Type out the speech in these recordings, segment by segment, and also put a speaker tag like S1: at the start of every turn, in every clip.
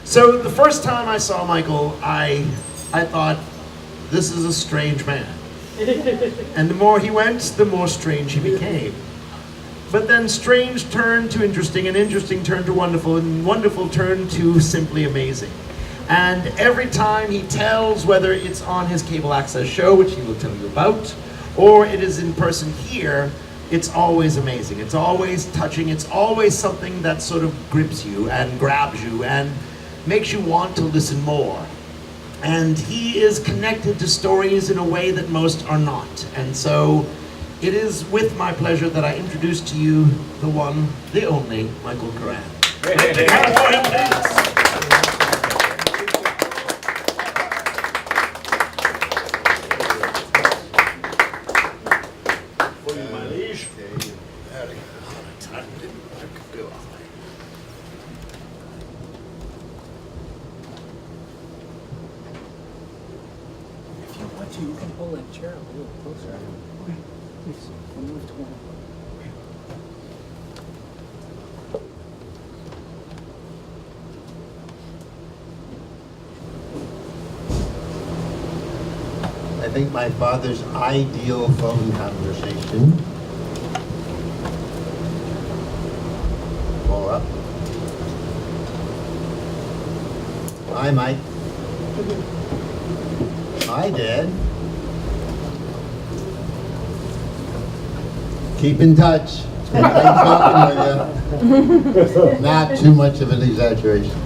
S1: So the first time I saw Michael, I thought, this is a strange man. And the more he went, the more strange he became. But then strange turned to interesting, and interesting turned to wonderful, and wonderful turned to simply amazing. And every time he tells, whether it's on his cable access show, which he will tell you about, or it is in person here, it's always amazing. It's always touching. It's always something that sort of grips you and grabs you and makes you want to listen more. And he is connected to stories in a way that most are not. And so it is with my pleasure that I introduce to you the one, the only, Michael Koran.
S2: You can pull that chair a little closer. Okay. Please, we'll move to one.
S3: I think my father's ideal phone conversation. Pull up. Hi, Mike. Hi, Dad. Keep in touch. It's been great talking with you. Not too much of an exaggeration.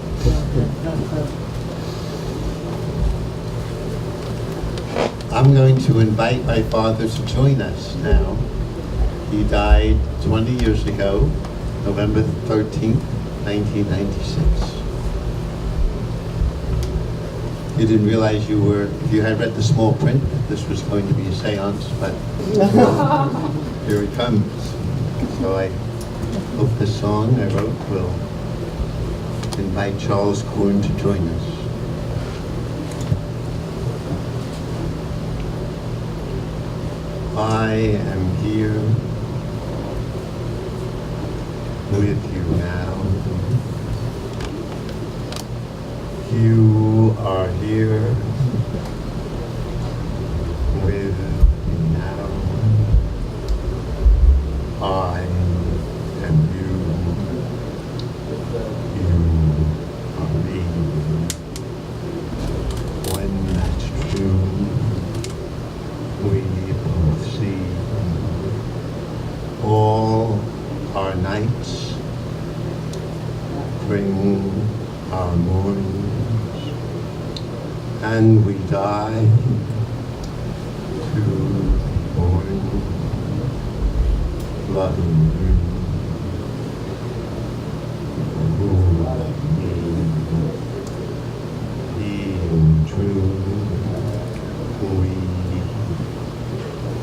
S3: I'm going to invite my father to join us now. He died 20 years ago, November 13th, 1996. You didn't realize you were, if you had read the small print, that this was going to be a seance, but here it comes. So I hope this song I wrote will invite Charles Koran to join us. I am here with you now. You are here with me now. I am you. You are me. When that's true, we both see all our nights bring our mornings, and we die to be born loving you. Being true, we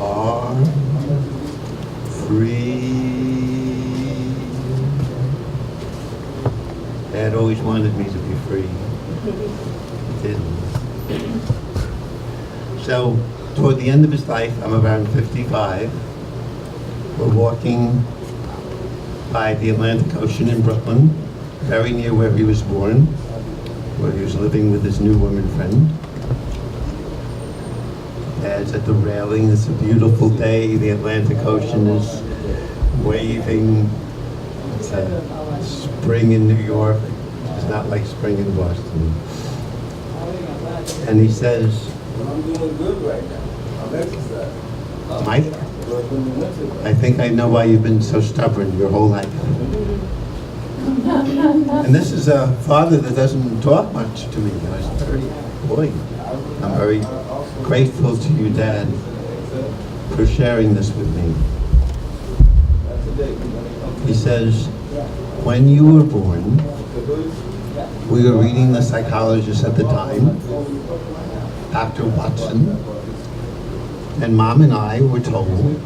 S3: are free. Dad always wanted me to be free. He didn't. So, toward the end of his life, I'm around 55. We're walking by the Atlantic Ocean in Brooklyn, very near where he was born, where he was living with his new woman friend. Dad's at the railing. It's a beautiful day. The Atlantic Ocean is waving. It's a spring in New York. It's not like spring in Boston. And he says,
S4: I'm doing good right now. I'm exercising.
S3: Mike, I think I know why you've been so stubborn your whole life. And this is a father that doesn't talk much to me. I was I'm very grateful to you, Dad, for sharing this with me. He says, when you were born, we were reading the psychologist at the time, Dr. Watson, and Mom and I were told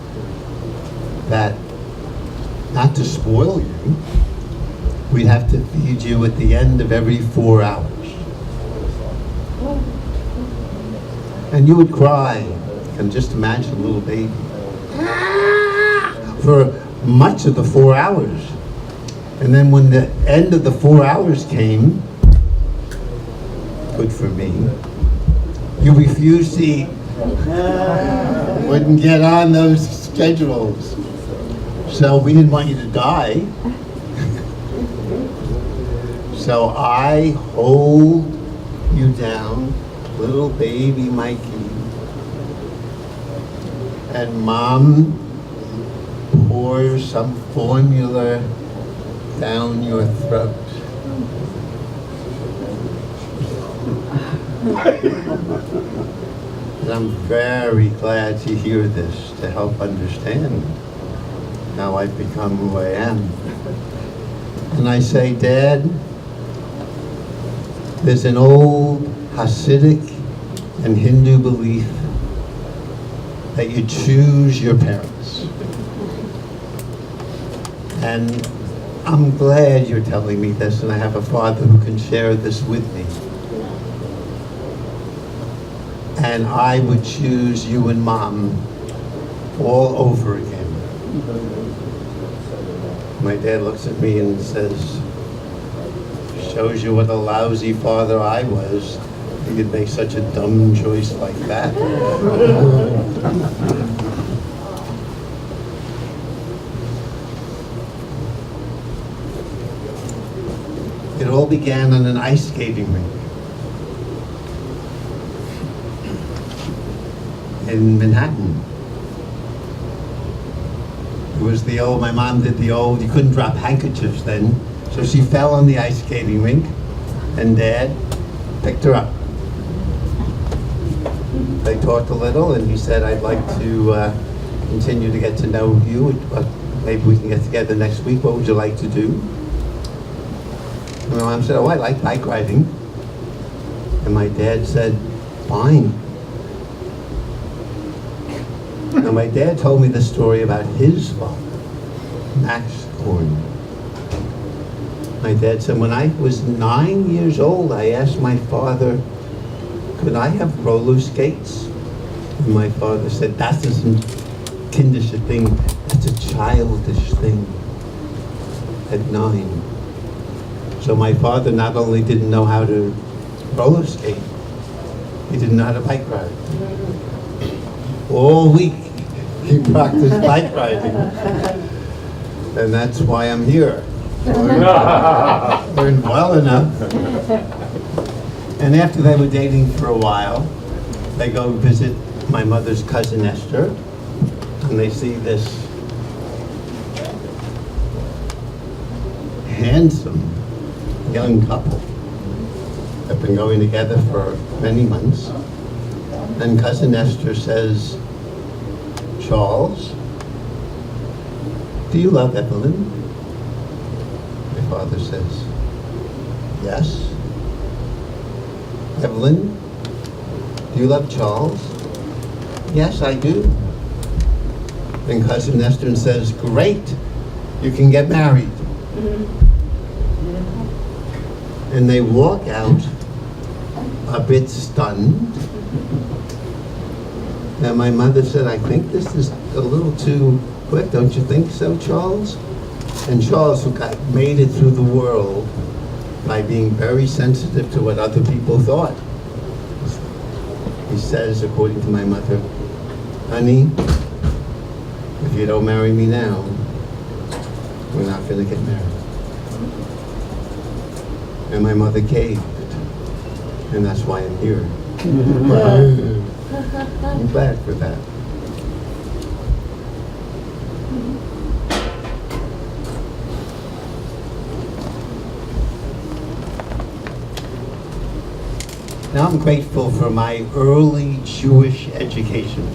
S3: that not to spoil you, we'd have to feed you at the end of every 4 hours. And you would cry. You can just imagine a little baby. For much of the 4 hours. And then when the end of the 4 hours came, good for me. You refused to eat. Wouldn't get on those schedules. So we didn't want you to die. So I hold you down, little baby Mikey, and Mom pours some formula down your throat. And I'm very glad to hear this to help understand how I've become who I am. And I say, Dad, there's an old Hasidic and Hindu belief that you choose your parents. And I'm glad you're telling me this, and I have a father who can share this with me. And I would choose you and Mom all over again. My dad looks at me and says, shows you what a lousy father I was. He could make such a dumb choice like that. It all began on an ice skating rink in Manhattan. It was the old, my mom did the old, you couldn't drop handkerchiefs then, so she fell on the ice skating rink, and Dad picked her up. They talked a little, and he said, I'd like to continue to get to know you, but maybe we can get together next week. What would you like to do? And my mom said, oh, I like bike riding. And my dad said, fine. Now, my dad told me the story about his father, Max Korn. My dad said, when I was 9 years old, I asked my father, could I have roller skates? And my father said, that isn't kindish a thing, that's a childish thing at 9. So my father not only didn't know how to roller skate, he didn't know how to bike ride. All week, he practiced bike riding. And that's why I'm here. Learned well enough. And after they were dating for a while, they go visit my mother's cousin Esther, and they see this handsome young couple. They've been going together for many months. And cousin Esther says, Charles, do you love Evelyn? My father says, yes. Evelyn, do you love Charles? Yes, I do. Then cousin Esther says, great, you can get married. And they walk out a bit stunned. And my mother said, I think this is a little too quick, don't you think so, Charles? And Charles, who made it through the world by being very sensitive to what other people thought, he says, according to my mother, honey, if you don't marry me now, we're not going to get married. And my mother caved, and that's why I'm here. I'm glad for that. Now I'm grateful for my early Jewish education.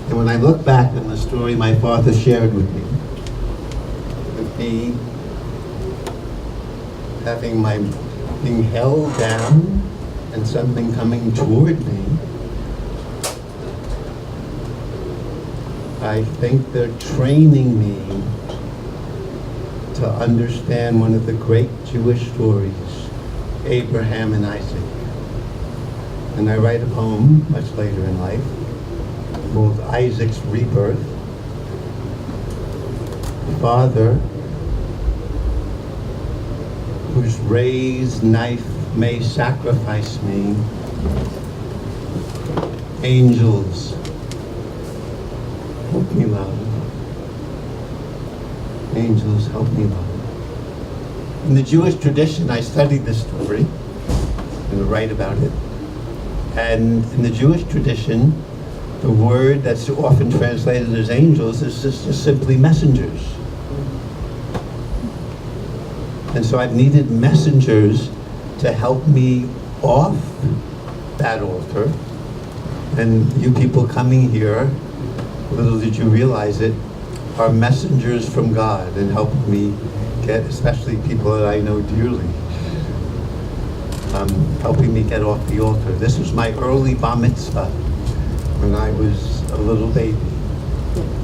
S3: And when I look back on the story my father shared with me being held down and something coming toward me, I think they're training me to understand one of the great Jewish stories, Abraham and Isaac. And I write a poem much later in life called Isaac's Rebirth. Father whose raised knife may sacrifice me. Angels, help me love. Angels, help me love. In the Jewish tradition, I studied this story. I'm going to write about it. And in the Jewish tradition, the word that's often translated as angels is just simply messengers. And so I've needed messengers to help me off that altar. And you people coming here, little did you realize it, are messengers from God and helping me get, especially people that I know dearly, helping me get off the altar. This was my early bar mitzvah when I was a little baby.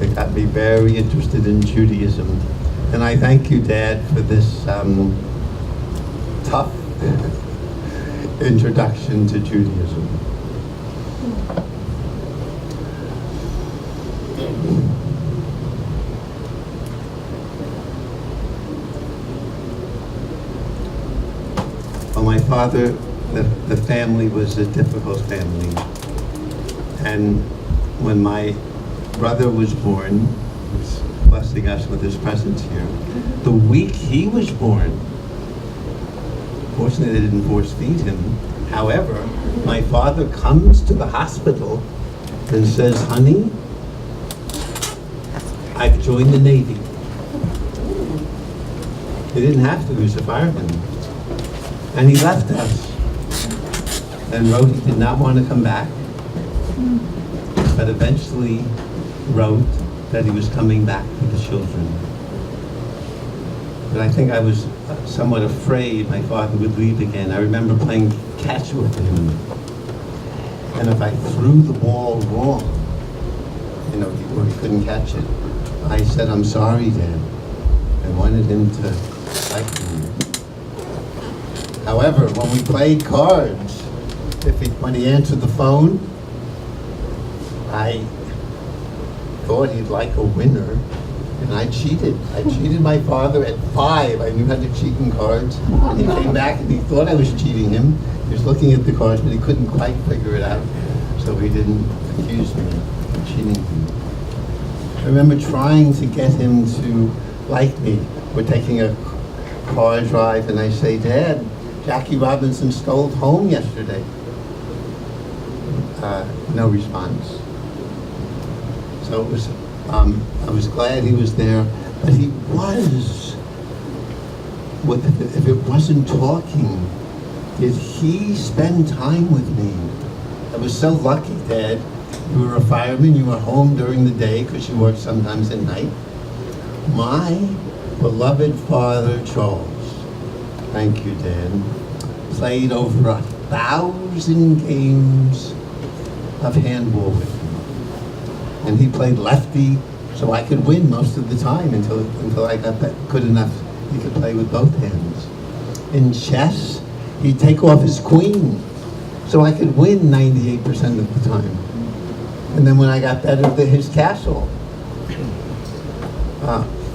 S3: It got me very interested in Judaism. And I thank you, Dad, for this tough introduction to Judaism. Well, my father, the family was a difficult family. And when my brother was born, he's blessing us with his presence here, the week he was born, fortunately they didn't force feed him. However, my father comes to the hospital and says, honey, I've joined the Navy. He didn't have to, he was a fireman. And he left us and wrote he did not want to come back, but eventually wrote that he was coming back for the children. But I think I was somewhat afraid my father would leave again. I remember playing catch with him. And if I threw the ball wrong, or he couldn't catch it, I said, I'm sorry, Dad. I wanted him to like me. However, when we played cards, when he answered the phone, I thought he'd like a winner, and I cheated. I cheated my father at 5. I knew how to cheat in cards. And he came back and he thought I was cheating him. He was looking at the cards, but he couldn't quite figure it out. So he didn't accuse me of cheating him. I remember trying to get him to like me. We're taking a car drive, and I say, Dad, Jackie Robinson stole home yesterday. No response. So it was, I was glad he was there, but he was, if it wasn't talking, did he spend time with me? I was so lucky, Dad. You were a fireman, you were home during the day because you worked sometimes at night. My beloved father, Charles, thank you, Dad, played over 1,000 games of handball with me. And he played lefty, so I could win most of the time until I got that good enough he could play with both hands. In chess, he'd take off his queen, so I could win 98% of the time. And then when I got better at his castle,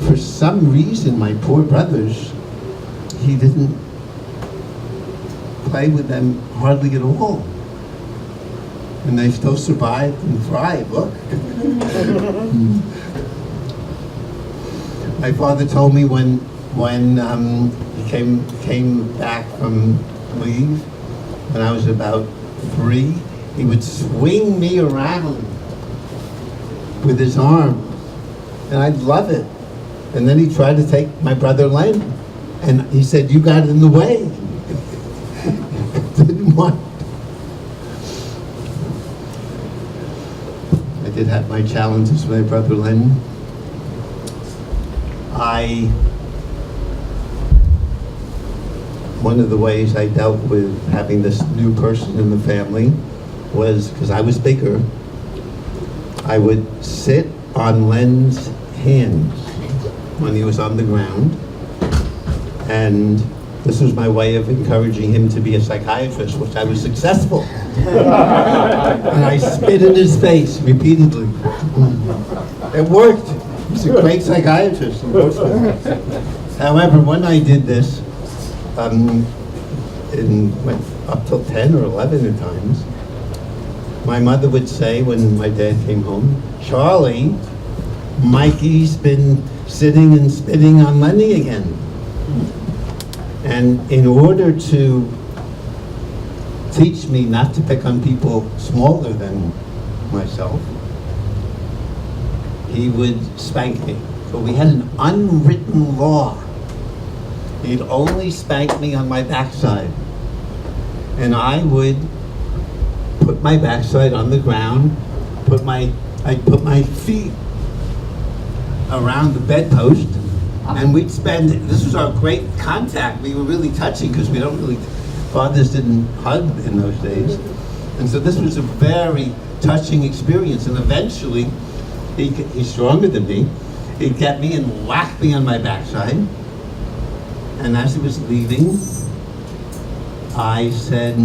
S3: for some reason, my poor brothers, he didn't play with them hardly at all. And they still survived and thrived, look. My father told me when he came back from leave, when I was about 3, he would swing me around with his arm, and I'd love it. And then he tried to take my brother Len, and he said, you got in the way. Didn't want. I did have my challenges with my brother Len. One of the ways I dealt with having this new person in the family was, because I was bigger, I would sit on Len's hands when he was on the ground, and this was my way of encouraging him to be a psychiatrist, which I was successful. And I spit in his face repeatedly. It worked. He's a great psychiatrist, unfortunately. However, when I did this, and went up till 10 or 11 at times. My mother would say when my dad came home, Charlie, Mikey's been sitting and spitting on Lenny again. And in order to teach me not to pick on people smaller than myself, he would spank me. So we had an unwritten law. He'd only spank me on my backside. And I would put my backside on the ground, I'd put my feet around the bedpost, and we'd spend, this was our great contact. We were really touching because fathers didn't hug in those days. And so this was a very touching experience. And eventually, he's stronger than me, he'd get me and whack me on my backside. And as he was leaving, I said,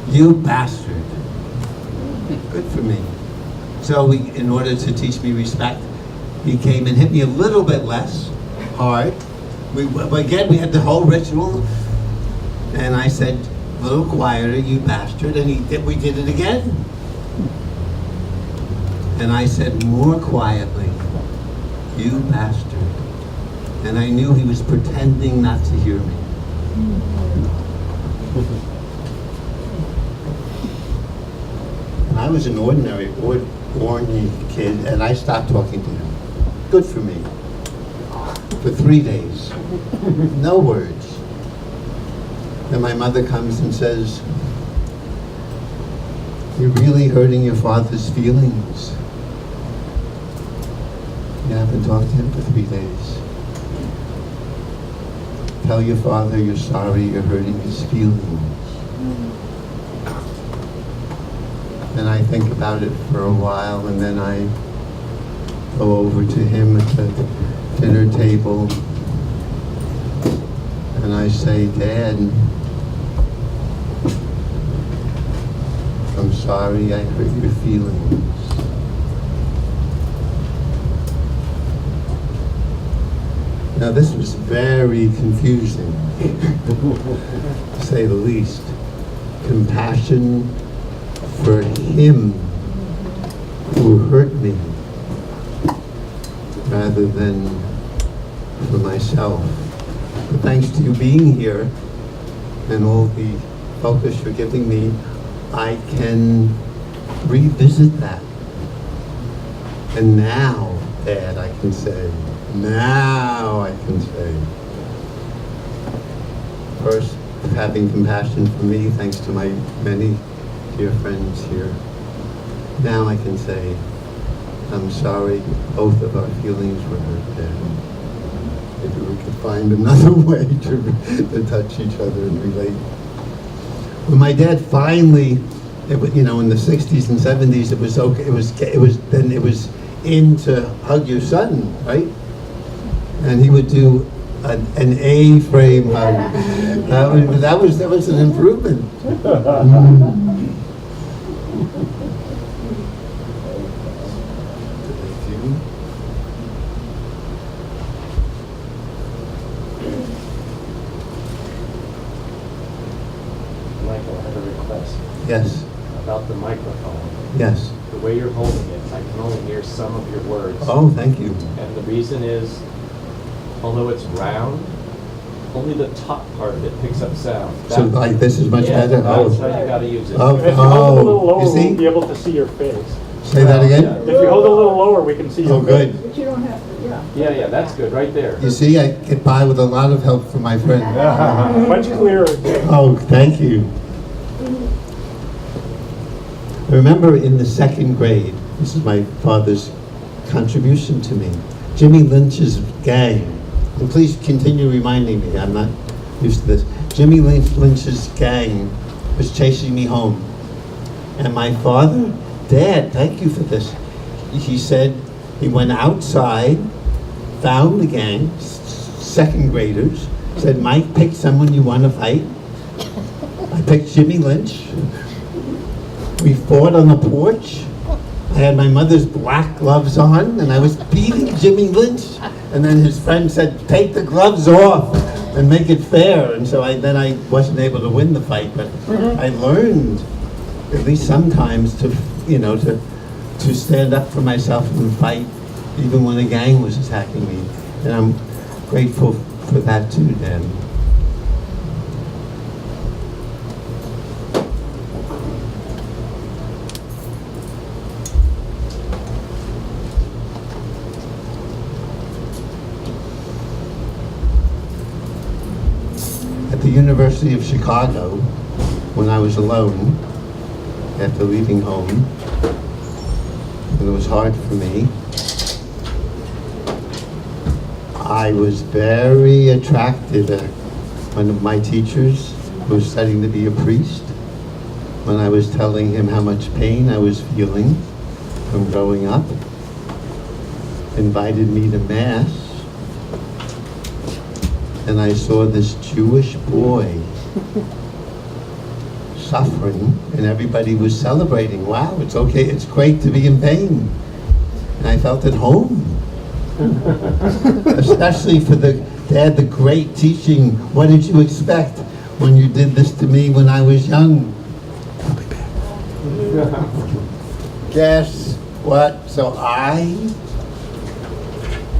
S3: "You bastard." Good for me. So in order to teach me respect, he came and hit me a little bit less hard. Again, we had the whole ritual. And I said, "A little quieter, you bastard." And we did it again. And I said more quietly, "You bastard." And I knew he was pretending not to hear me. And I was an ordinary kid, and I stopped talking to him. Good for me. For 3 days. No words. Then my mother comes and says, "You're really hurting your father's feelings. You haven't talked to him for 3 days. Tell your father you're sorry, you're hurting his feelings." And I think about it for a while, and then I go over to him at the dinner table, and I say, "Dad, I'm sorry I hurt your feelings." Now this was very confusing, to say the least. Compassion for him who hurt me, rather than for myself. But thanks to you being here and all the focus you're giving me, I can revisit that. And now, Dad, I can say, first, having compassion for me, thanks to my many dear friends here. Now I can say, I'm sorry, both of our feelings were hurt, Dad. Maybe we could find another way to touch each other and relate. When my dad finally, in the 60s and 70s, it was okay. It was in to hug your son, right? And he would do an A-frame hug. That was an improvement.
S2: Michael, I have a request
S3: Yes.
S2: about the microphone.
S3: Yes.
S2: The way you're holding it, I can only hear some of your words.
S3: Oh, thank you.
S2: And the reason is, although it's round, only the top part of it picks up sound.
S3: So like this is much better?
S2: That's how you gotta use it.
S3: Oh.
S5: If you hold it a little lower,
S3: You see?
S5: we'll be able to see your face.
S3: Say that again?
S2: Yeah.
S5: If you hold it a little lower, we can see your
S3: Oh,
S5: face.
S3: good.
S6: But you don't have to, yeah.
S2: Yeah, that's good, right there.
S3: You see, I get by with a lot of help from my friend.
S5: Much clearer.
S3: Oh, thank you. I remember in the 2nd grade, this is my father's contribution to me, Jimmy Lynch's gang, and please continue reminding me, I'm not used to this. Jimmy Lynch's gang was chasing me home. And my father, Dad, thank you for this. He said he went outside, found the gang, 2nd graders, said, "Mike, pick someone you want to fight." I picked Jimmy Lynch. We fought on the porch. I had my mother's black gloves on, and I was beating Jimmy Lynch. And then his friend said, take the gloves off and make it fair. And so then I wasn't able to win the fight, but I learned, at least sometimes, to stand up for myself and fight, even when a gang was attacking me. And I'm grateful for that too, Dan. At the University of Chicago, when I was alone, after leaving home, and it was hard for me, I was very attracted to one of my teachers who was studying to be a priest. When I was telling him how much pain I was feeling from growing up, invited me to Mass, and I saw this Jewish boy suffering, and everybody was celebrating. Wow, it's okay, it's great to be in pain. And I felt at home. Especially for they had the great teaching, what did you expect when you did this to me when I was young? I'll be back. Guess what? So I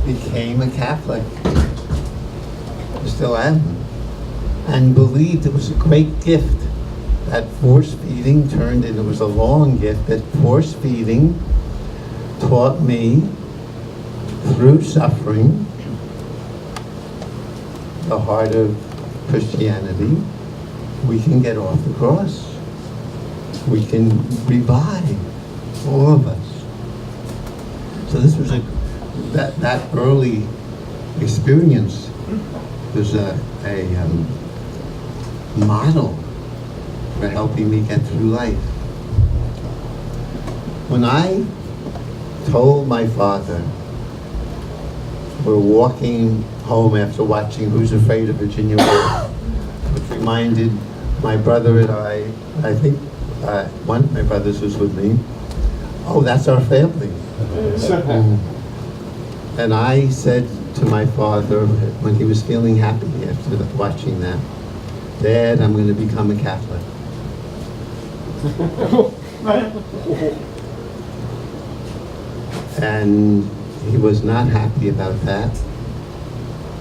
S3: became a Catholic. I still am. And believed it was a great gift. That force feeding turned into, it was a long gift, that force feeding taught me through suffering the heart of Christianity. We can get off the cross. We can revive, all of us. So this was that early experience was a model for helping me get through life. When I told my father, we're walking home after watching Who's Afraid of Virginia Woolf, which reminded my brother and I think one of my brothers was with me, oh, that's our family. And I said to my father, when he was feeling happy after watching that, Dad, I'm going to become a Catholic. And he was not happy about that.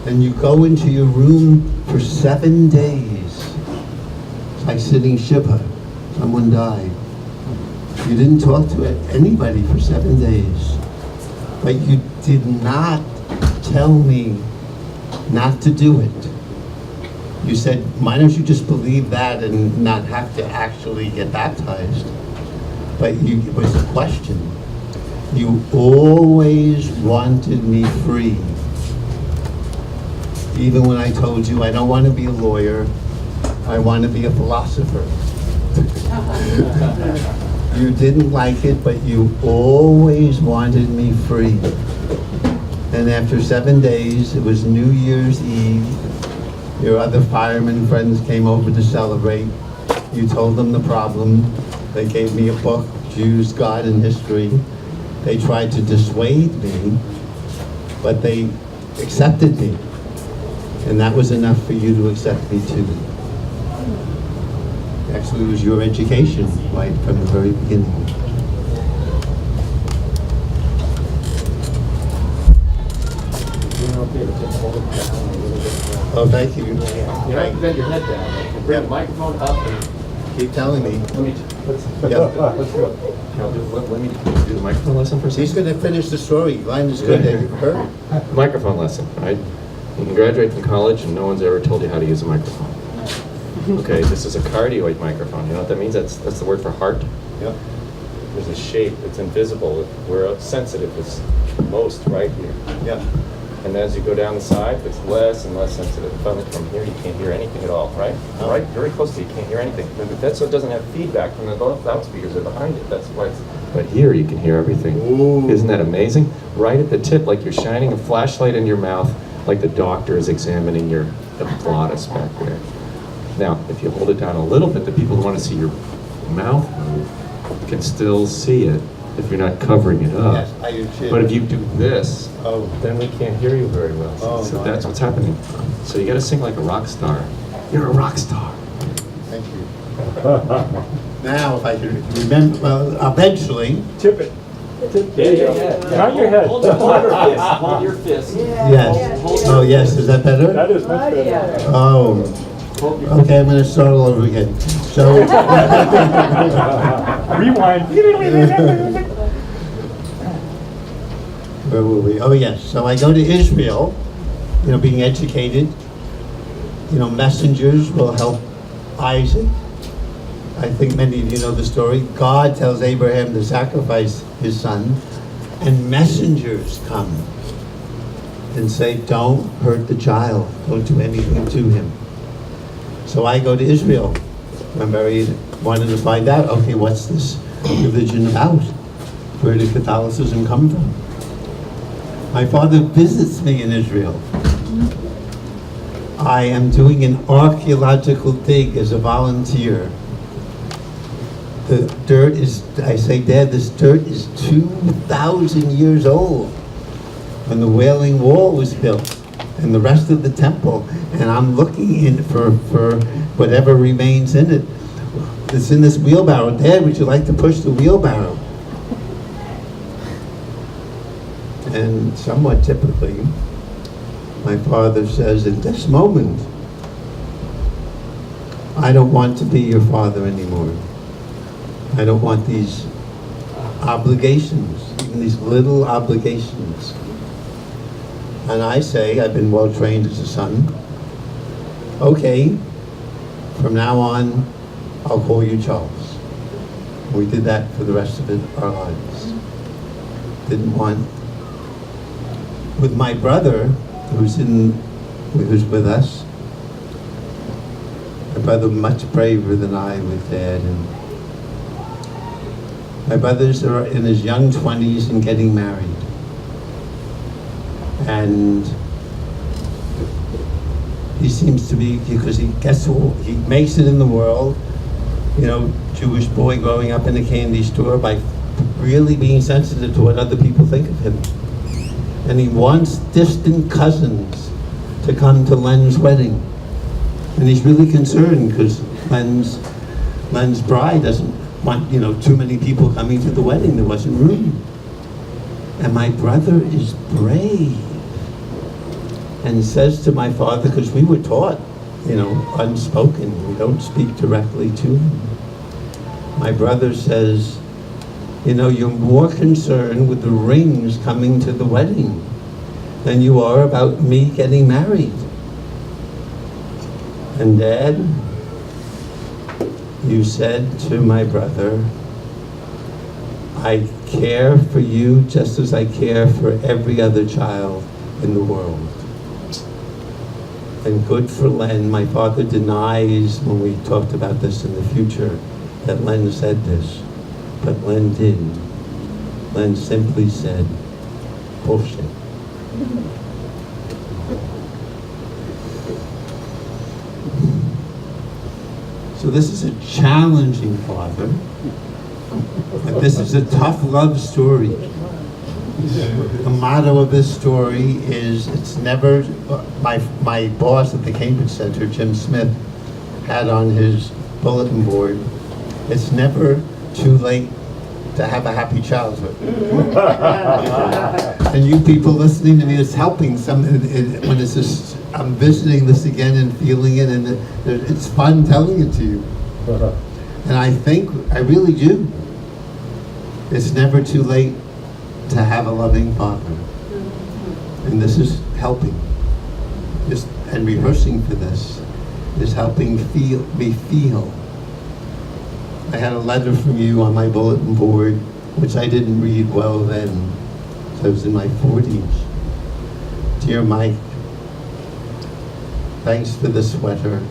S3: And you go into your room for 7 days. It's like sitting Shiva. Someone died. You didn't talk to anybody for 7 days. But you did not tell me not to do it. You said, why don't you just believe that and not have to actually get baptized? But it was a question. You always wanted me free. Even when I told you I don't want to be a lawyer, I want to be a philosopher. You didn't like it, but you always wanted me free. And after 7 days, it was New Year's Eve. Your other fireman friends came over to celebrate. You told them the problem. They gave me a book, Jews, God, and History. They tried to dissuade me, but they accepted me. And that was enough for you to accept me too. Actually, it was your education, right from the very beginning. Oh, thank you.
S2: You have to bend your head down. Bring the microphone up and
S3: Keep telling me.
S2: let's
S3: Yeah.
S2: let's go. Let me do the microphone lesson for a
S3: He's
S2: second.
S3: going to finish the story. Line is good. Have you heard?
S2: Microphone lesson, right? You can graduate from college and no one's ever told you how to use a microphone. Okay, this is a cardioid microphone. You know what that means? That's the word for heart.
S3: Yep.
S2: There's a shape that's invisible. Where sensitive is most right here.
S3: Yeah.
S2: And as you go down the side, it's less and less sensitive. From here, you can't hear anything at all, right?
S3: Oh.
S2: Right, very close to you, can't hear anything. That's so it doesn't have feedback from the loudspeakers that are behind it. That's why it's... But here, you can hear everything.
S3: Ooh.
S2: Isn't that amazing? Right at the tip, like you're shining a flashlight in your mouth, like the doctor is examining the glottis back there. Now, if you hold it down a little bit, the people who want to see your mouth move can still see it. if you're not covering it up.
S3: Yes, I do too.
S2: But if you do this,
S3: Oh.
S2: then we can't hear you very well.
S3: Oh,
S2: So
S3: my.
S2: that's what's happening. So you got to sing like a rock star. You're a rock star.
S3: Thank you. Now, if I can remember, well, eventually,
S5: Tip it. Not your head.
S6: Hold your fist.
S3: yes. Oh, yes, is that better?
S5: That is much better.
S3: Oh, okay, I'm gonna start all over again. So,
S5: Rewind.
S3: where were we? Oh, yes, so I go to Israel, being educated. Messengers will help Isaac. I think many of you know the story. God tells Abraham to sacrifice his son, and messengers come and say, don't hurt the child, don't do anything to him. So I go to Israel. Wanted to find out, okay, what's this religion about? Where did Catholicism come from? My father visits me in Israel. I am doing an archaeological dig as a volunteer. The dirt is, I say, Dad, this dirt is 2,000 years old when the Wailing Wall was built and the rest of the temple. And I'm looking in for whatever remains in it. It's in this wheelbarrow. Dad, would you like to push the wheelbarrow? And somewhat typically, my father says, in this moment, I don't want to be your father anymore. I don't want these obligations, even these little obligations. And I say, I've been well trained as a son. Okay, from now on, I'll call you Charles. We did that for the rest of our lives. Didn't want. With my brother, who's with us, my brother much braver than I with Dad, and my brothers are in his young 20s and getting married. And he seems to be, because he makes it in the world, Jewish boy growing up in a candy store, by really being sensitive to what other people think of him. And he wants distant cousins to come to Len's wedding. And he's really concerned because Len's bride doesn't want, too many people coming to the wedding. There wasn't room. And my brother is brave and says to my father, because we were taught, unspoken, we don't speak directly to him. My brother says, you're more concerned with the rings coming to the wedding than you are about me getting married. And Dad, you said to my brother, I care for you just as I care for every other child in the world. And good for Len. My father denies, when we talked about this in the future, that Len said this. But Len didn't. Len simply said, bullshit. So this is a challenging father. But this is a tough love story. The motto of this story is, it's never, my boss at the Cambridge Center, Jim Smith, had on his bulletin board, it's never too late to have a happy childhood. And you people listening to me, it's helping when it's just, I'm visiting this again and feeling it, and it's fun telling it to you. And I really do. It's never too late to have a loving father. And this is helping. And rehearsing for this is helping me feel. I had a letter from you on my bulletin board, which I didn't read well then. I was in my 40s. Dear Mike, thanks for the sweater.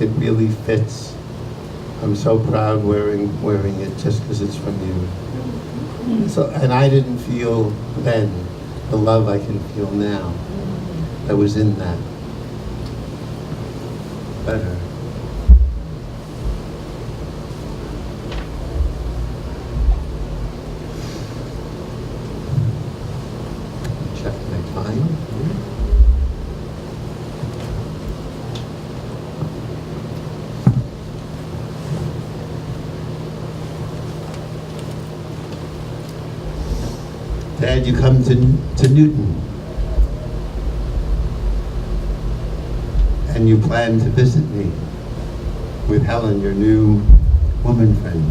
S3: It really fits. I'm so proud wearing it just because it's from you. So, and I didn't feel then the love I can feel now that was in that. Better. Dad, you come to Newton. And you plan to visit me with Helen, your new woman friend.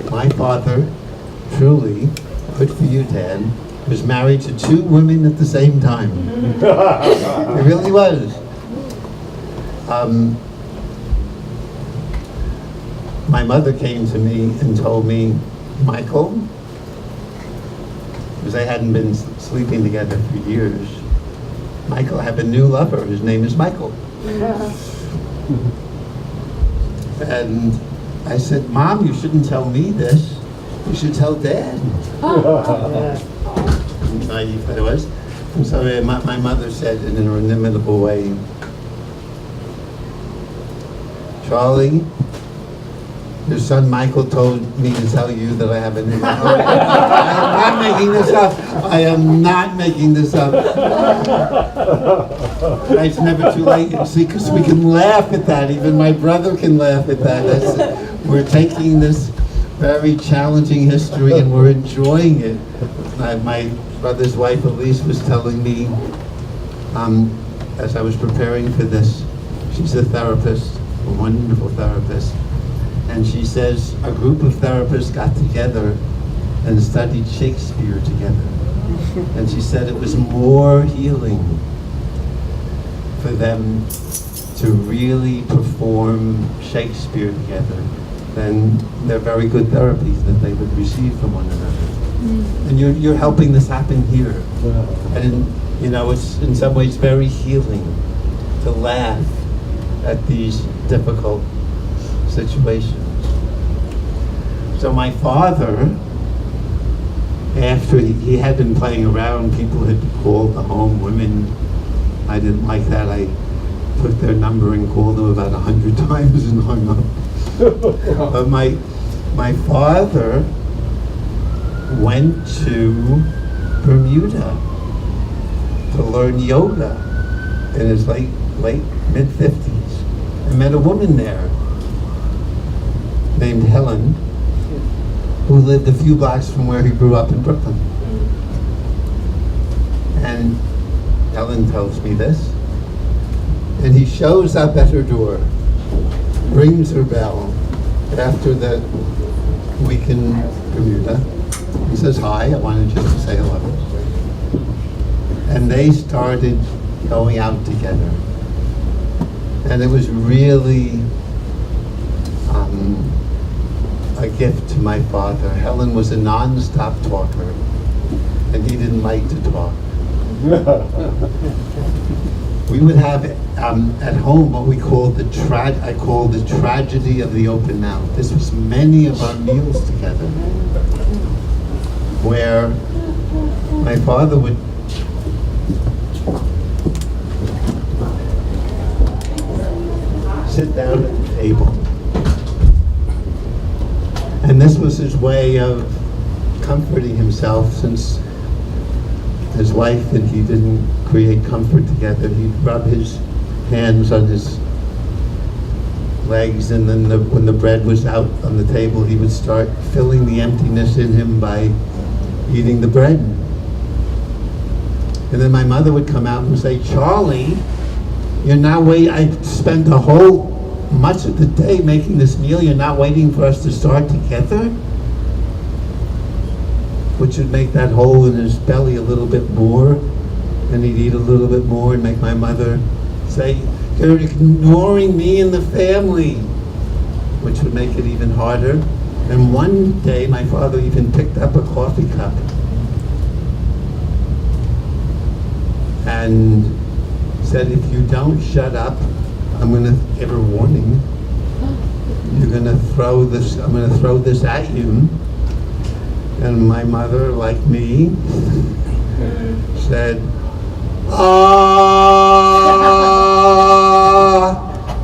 S3: My father, truly, good for you, Dad, was married to 2 women at the same time. It really was. My mother came to me and told me, Michael, because they hadn't been sleeping together for years, Michael, I have a new lover. His name is Michael. And I said, Mom, you shouldn't tell me this. You should tell Dad. Naive I was. And so my mother said in an inimitable way, Charlie, your son Michael told me to tell you that I have a new lover. I am not making this up. I am not making this up. It's never too late, you see, because we can laugh at that. Even my brother can laugh at that. We're taking this very challenging history and we're enjoying it. My brother's wife, Elise, was telling me, as I was preparing for this, she's a therapist, a wonderful therapist, and she says a group of therapists got together and studied Shakespeare together. And she said it was more healing for them to really perform Shakespeare together than their very good therapies that they would receive from one another. And you're helping this happen here. And you know, it's in some ways very healing to laugh at these difficult situations. So my father, after he had been playing around, people had called the home women. I didn't like that. I took their number and called them about 100 times and hung up. But my father went to Bermuda to learn yoga in his late mid-50s. I met a woman there named Helen, who lived a few blocks from where he grew up in Brooklyn. And Helen tells me this. And he shows up at her door, rings her bell after that week in Bermuda. He says, hi, I wanted just to say hello. And they started going out together. And it was really a gift to my father. Helen was a non-stop talker, and he didn't like to talk. We would have at home what we called I call the tragedy of the open mouth. This was many of our meals together, where my father would sit down at the table. And this was his way of comforting himself, since his wife and he didn't create comfort together. He'd rub his hands on his legs, and then when the bread was out on the table, he would start filling the emptiness in him by eating the bread. And then my mother would come out and say, Charlie, you're not waiting. I spent much of the day making this meal. You're not waiting for us to start together? Which would make that hole in his belly a little bit more. And he'd eat a little bit more and make my mother say, you're ignoring me and the family, which would make it even harder. And one day my father even picked up a coffee cup and said, if you don't shut up, I'm going to give her a warning. I'm going to throw this at you. And my mother, like me, said, ah!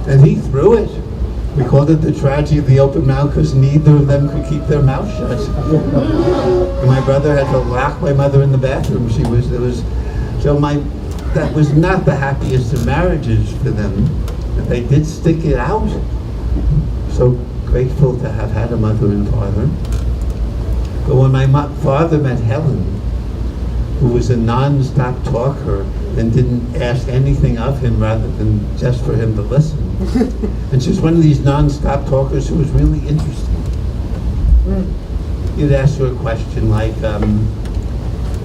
S3: And he threw it. We called it the tragedy of the open mouth because neither of them could keep their mouth shut. And my brother had to lock my mother in the bathroom. That was not the happiest of marriages for them. But they did stick it out. So grateful to have had a mother and father. But when my father met Helen, who was a non-stop talker and didn't ask anything of him rather than just for him to listen. And she was one of these non-stop talkers who was really interesting. You'd ask her a question like,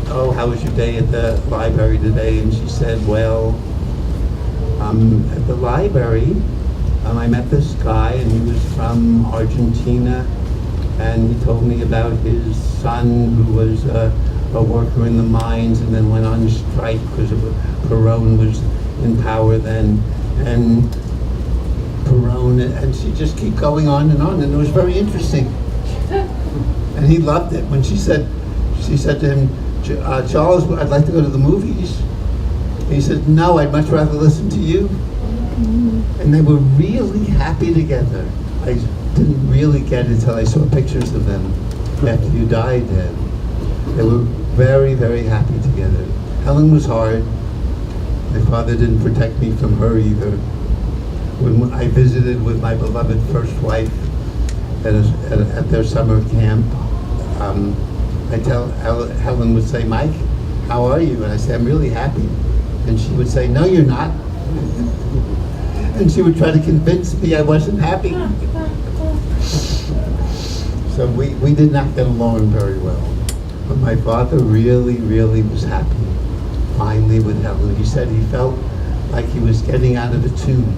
S3: oh, how was your day at the library today? And she said, well, at the library, I met this guy and he was from Argentina, and he told me about his son who was a worker in the mines and then went on strike because Koran was in power then, and Koran, and she just kept going on, and it was very interesting. And he loved it. When she said to him, Charles, I'd like to go to the movies. And he said, no, I'd much rather listen to you. And they were really happy together. I didn't really get it until I saw pictures of them after you died, Dad. They were very, very happy together. Helen was hard. My father didn't protect me from her either. When I visited with my beloved first wife at their summer camp, Helen would say, Mike, how are you? And I say, I'm really happy. And she would say, no, you're not. And she would try to convince me I wasn't happy. So we did not get along very well. But my father really, really was happy, finally, with Helen. He said he felt like he was getting out of a tune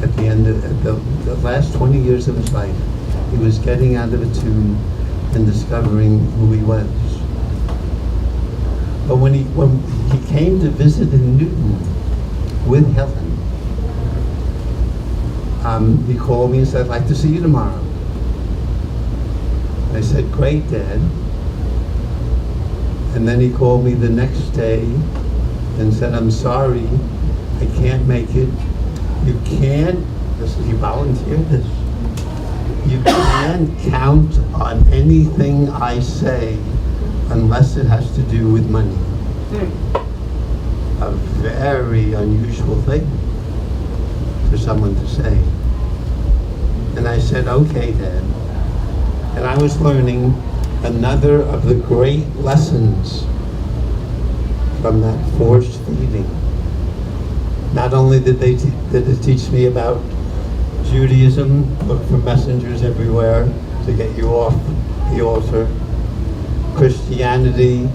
S3: at the end of the last 20 years of his life. He was getting out of a tune and discovering who he was. But when he came to visit in Newton with Helen, he called me and said, I'd like to see you tomorrow. I said, great, Dad. And then he called me the next day and said, I'm sorry, I can't make it. You can't, you volunteered this. You can't count on anything I say unless it has to do with money. A very unusual thing for someone to say. And I said, okay, Dad. And I was learning another of the great lessons from that forced feeding. Not only did it teach me about Judaism, look for messengers everywhere to get you off the altar. Christianity,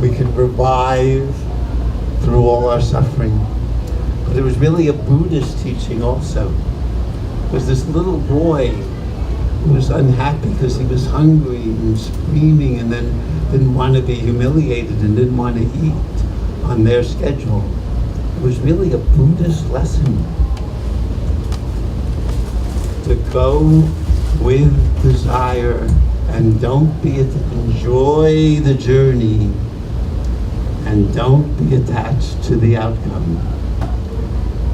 S3: we can revive through all our suffering. But it was really a Buddhist teaching also. It was this little boy who was unhappy because he was hungry and screaming and then didn't want to be humiliated and didn't want to eat on their schedule. It was really a Buddhist lesson to go with desire and enjoy the journey and don't be attached to the outcome.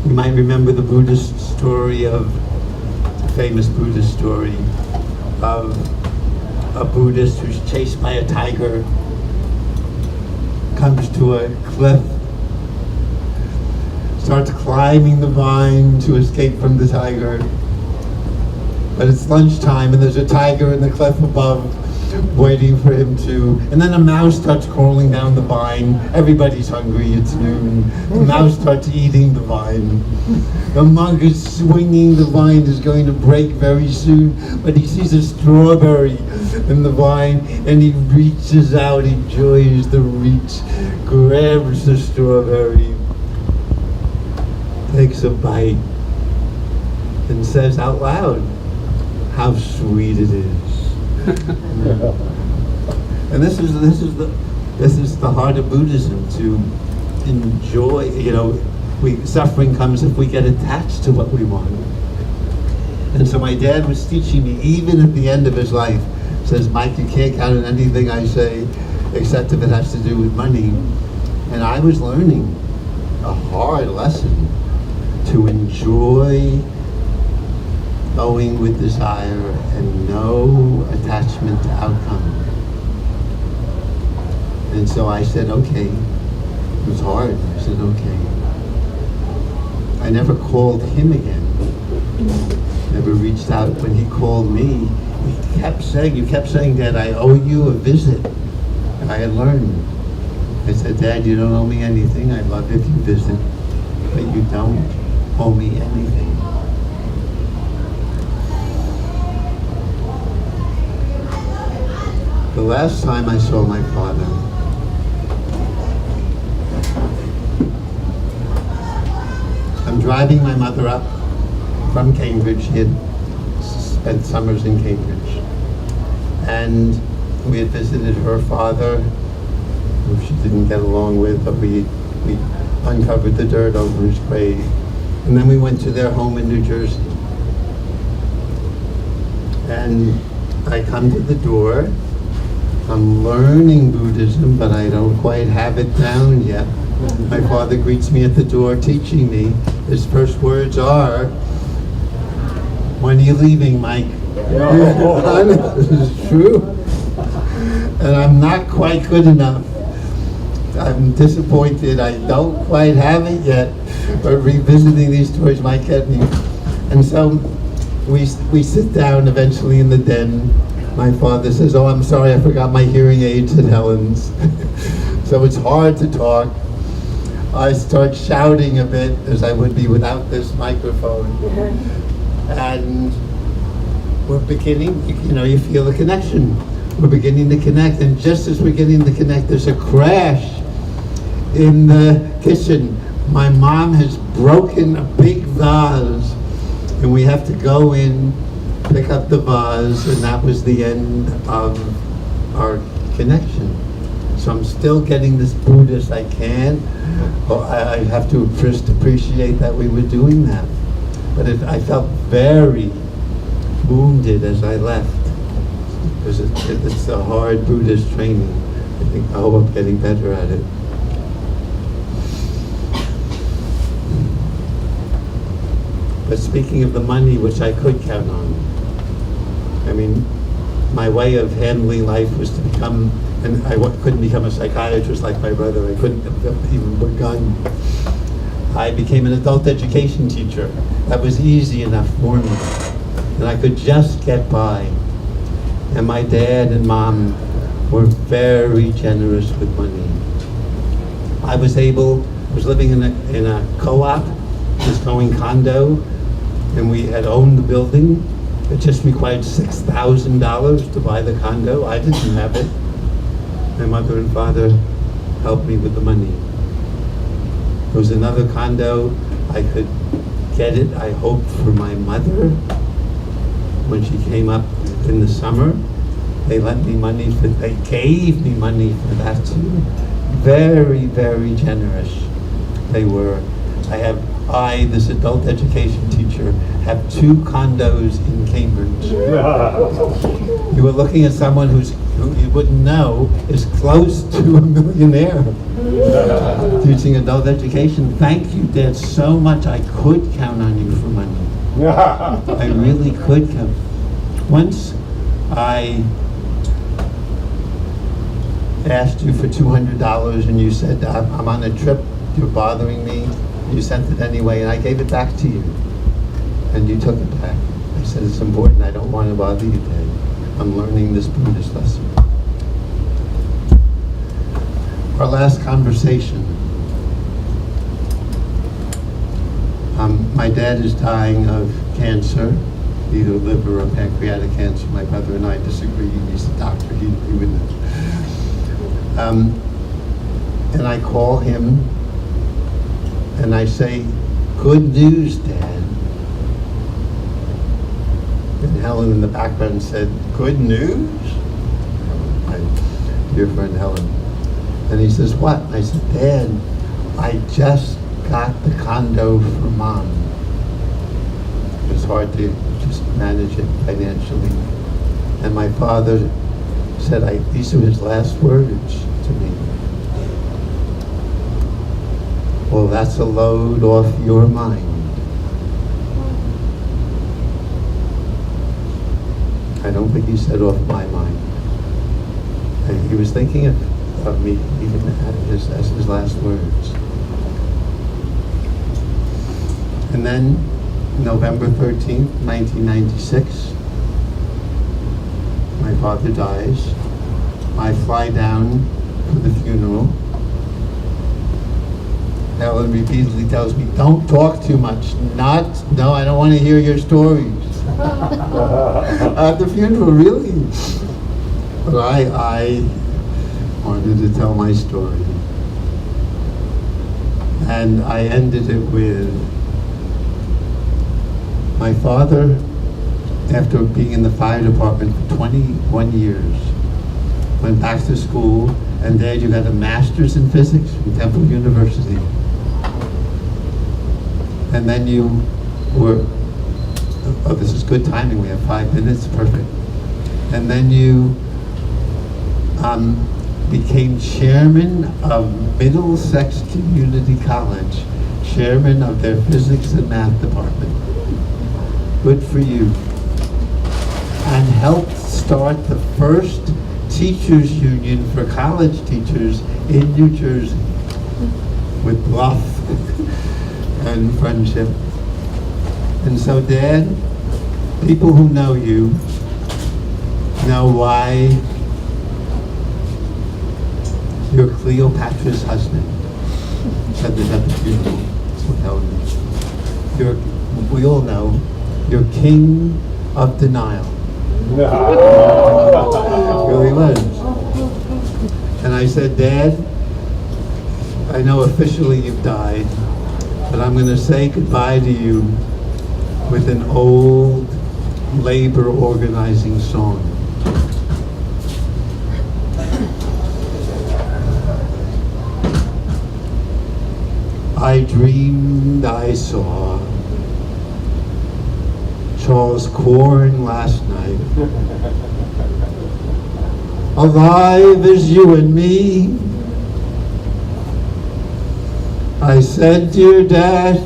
S3: You might remember the Buddhist story famous Buddhist story of a Buddhist who's chased by a tiger, comes to a cliff, starts climbing the vine to escape from the tiger. But it's lunchtime and there's a tiger in the cliff above waiting for him to, and then a mouse starts crawling down the vine. Everybody's hungry, it's noon. The mouse starts eating the vine. The monk is swinging, the vine is going to break very soon, but he sees a strawberry in the vine and he reaches out, he enjoys the reach, grabs the strawberry, takes a bite, and says out loud, how sweet it is. And this is the heart of Buddhism, to enjoy. Suffering comes if we get attached to what we want. And so my dad was teaching me, even at the end of his life, says, Mike, you can't count on anything I say except if it has to do with money. And I was learning a hard lesson to enjoy going with desire and no attachment to outcome. And so I said, okay. It was hard. I said, okay. I never called him again. Never reached out. When he called me, you kept saying, Dad, I owe you a visit. I had learned. I said, Dad, you don't owe me anything. I'd love if you visit, but you don't owe me anything. The last time I saw my father, I'm driving my mother up from Cambridge. She had spent summers in Cambridge. And we had visited her father, who she didn't get along with, but we uncovered the dirt over his grave. And then we went to their home in New Jersey. And I come to the door. I'm learning Buddhism, but I don't quite have it down yet. My father greets me at the door, teaching me. His first words are, "When are you leaving, Mike?" This is true. And I'm not quite good enough. I'm disappointed. I don't quite have it yet. But revisiting these stories might get me. And so we sit down eventually in the den. My father says, "Oh, I'm sorry, I forgot my hearing aids at Helen's." So it's hard to talk. I start shouting a bit, as I would be without this microphone. And we're beginning, you feel the connection. We're beginning to connect, and just as we're getting to connect, there's a crash in the kitchen. My mom has broken a big vase, and we have to go in, pick up the vase, and that was the end of our connection. So I'm still getting this Buddhist. I have to first appreciate that we were doing that. But I felt very wounded as I left. Because it's a hard Buddhist training. I hope I'm getting better at it. But speaking of the money, which I could count on, I mean, my way of handling life was to become, and I couldn't become a psychiatrist like my brother. I couldn't have even begun. I became an adult education teacher. That was easy enough for me. And I could just get by. And my dad and mom were very generous with money. I was living in a co-op, just going condo, and we had owned the building. It just required $6,000 to buy the condo. I didn't have it. My mother and father helped me with the money. There was another condo. I could get it, I hoped, for my mother. When she came up in the summer, they gave me money for that too. Very, very generous they were. This adult education teacher, have 2 condos in Cambridge. You were looking at someone who you wouldn't know is close to a millionaire. Teaching adult education. Thank you, Dad, so much. I could count on you for money. I really could count. Once I asked you for $200 and you said, "I'm on a trip, you're bothering me." You sent it anyway, and I gave it back to you. And you took it back. I said, "It's important. I don't want to bother you, Dad. I'm learning this Buddhist lesson." Our last conversation. My dad is dying of cancer, either liver or pancreatic cancer. My brother and I disagree. He's a doctor. He wouldn't. And I call him and I say, "Good news, Dad." And Helen in the background said, "Good news?" My dear friend Helen. And he says, "What?" And I said, "Dad, I just got the condo for Mom." It was hard to just manage it financially. And my father said, these were his last words to me. "Well, that's a load off your mind." I don't think he said off my mind. And he was thinking of me even as his last words. And then, November 13th, 1996, father dies. I fly down for the funeral. Ellen repeatedly tells me, don't talk too much. No, I don't want to hear your stories. At the funeral, really. But I wanted to tell my story. And I ended it with my father, after being in the fire department for 21 years, went back to school, and Dad, you got a master's in physics from Temple University. And then you were, oh, this is good timing, we have 5 minutes, perfect. And then you became chairman of Middlesex Community College, chairman of their physics and math department. Good for you. And helped start the first teachers union for college teachers in New Jersey with bluff and friendship. And so, Dad, people who know you know why you're Cleopatra's husband. Said this at the funeral. So tell me. We all know you're king of denial. Really was. And I said, Dad, I know officially you've died, but I'm going to say goodbye to you with an old labor organizing song. I dreamed I saw Charles Koran last night, alive as you and me. I said, dear Dad,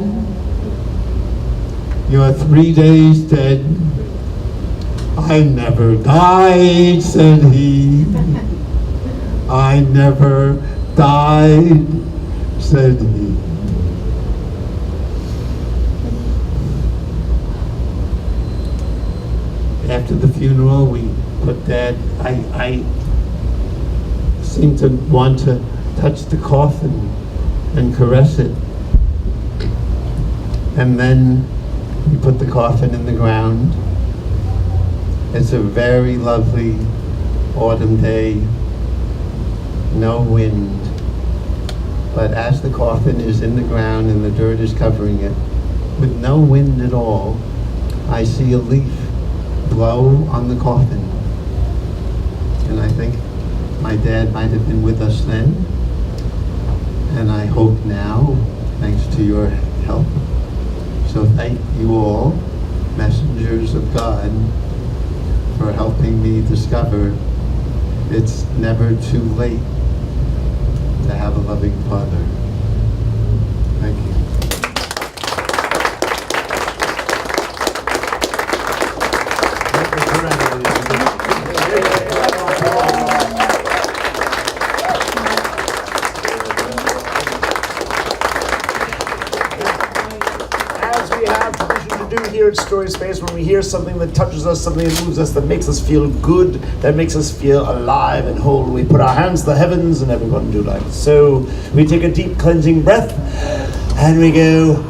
S3: you're 3 days dead. I never died, said he. I never died, said he. After the funeral, we put Dad, I seemed to want to touch the coffin and caress it. And then we put the coffin in the ground. It's a very lovely autumn day, no wind. But as the coffin is in the ground and the dirt is covering it, with no wind at all, I see a leaf blow on the coffin. And I think my dad might have been with us then, and I hope now, thanks to your help. So thank you all, messengers of God, for helping me discover it's never too late to have a loving father. Thank you.
S1: As we have tradition to do here at Story Space, when we hear something that touches us, something that moves us, that makes us feel good, that makes us feel alive and whole, we put our hands to the heavens and everyone do like so. We take a deep cleansing breath and we go,